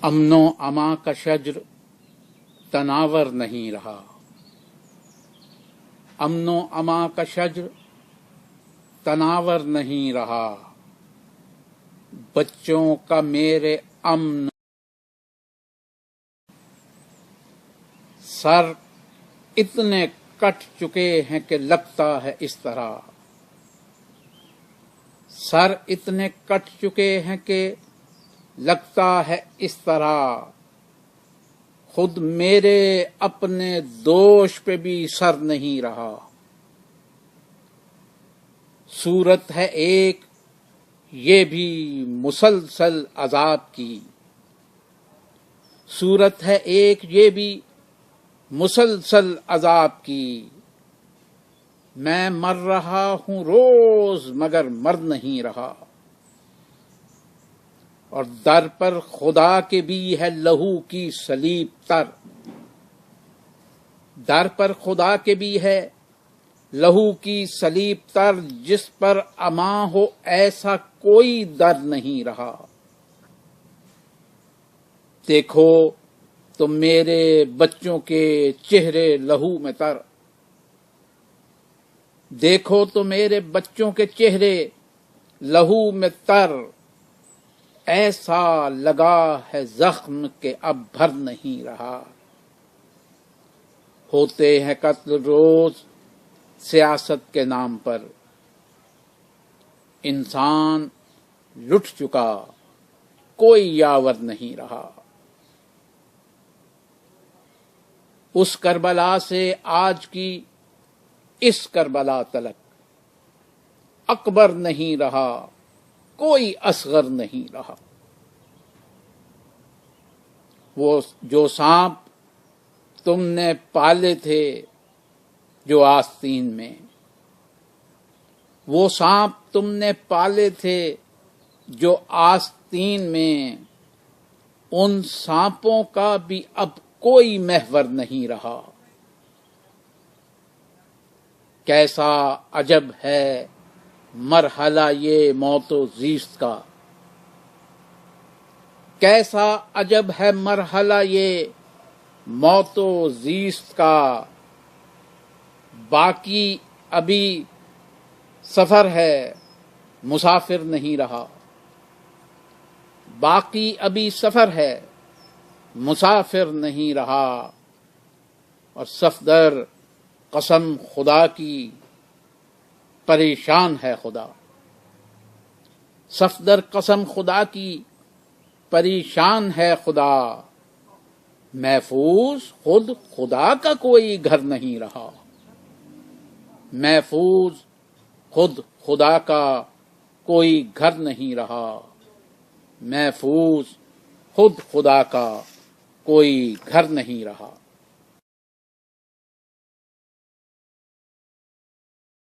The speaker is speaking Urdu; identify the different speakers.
Speaker 1: امن و اما کا شجر تناور نہیں رہا، امن و اما کا شجر تناور نہیں رہا، بچوں کا میرے امن سر اتنے کٹ چکے ہیں کہ لگتا ہے اس طرح، سر اتنے کٹ چکے ہیں کہ لگتا ہے اس طرح، خود میرے اپنے دوش پہ بھی سر نہیں رہا، صورت ہے ایک یہ بھی مسلسل عذاب کی، صورت ہے ایک یہ بھی مسلسل عذاب کی، میں مر رہا ہوں روز مگر مر نہیں رہا، اور در پر خدا کے بھی ہے لہو کی سلیب تر، در پر خدا کے بھی ہے لہو کی سلیب تر، جس پر اما ہو ایسا کوئی در نہیں رہا، دیکھو تو میرے بچوں کے چہرے لہو میں تر، دیکھو تو میرے بچوں کے چہرے لہو میں تر، ایسا لگا ہے زخم کہ اب بھر نہیں رہا، ہوتے ہیں قتل روز سیاست کے نام پر، انسان لٹ چکا کوئی یاور نہیں رہا، اس کربلا سے آج کی اس کربلا تلک، اکبر نہیں رہا کوئی اصغر نہیں رہا، وہ جو سانپ تم نے پالے تھے جو آستین میں، وہ سانپ تم نے پالے تھے جو آستین میں، ان سانپوں کا بھی اب کوئی محور نہیں رہا، کیسا عجب ہے مرحلہ یہ موت و زیست کا، کیسا عجب ہے مرحلہ یہ موت و زیست کا، باقی ابھی سفر ہے مسافر نہیں رہا، باقی ابھی سفر ہے مسافر نہیں رہا، اور صفدر قسم خدا کی پریشان ہے خدا، صفدر قسم خدا کی پریشان ہے خدا، محفوظ خود خدا کا کوئی گھر نہیں رہا، محفوظ خود خدا کا کوئی گھر نہیں رہا، محفوظ خود خدا کا کوئی گھر نہیں رہا۔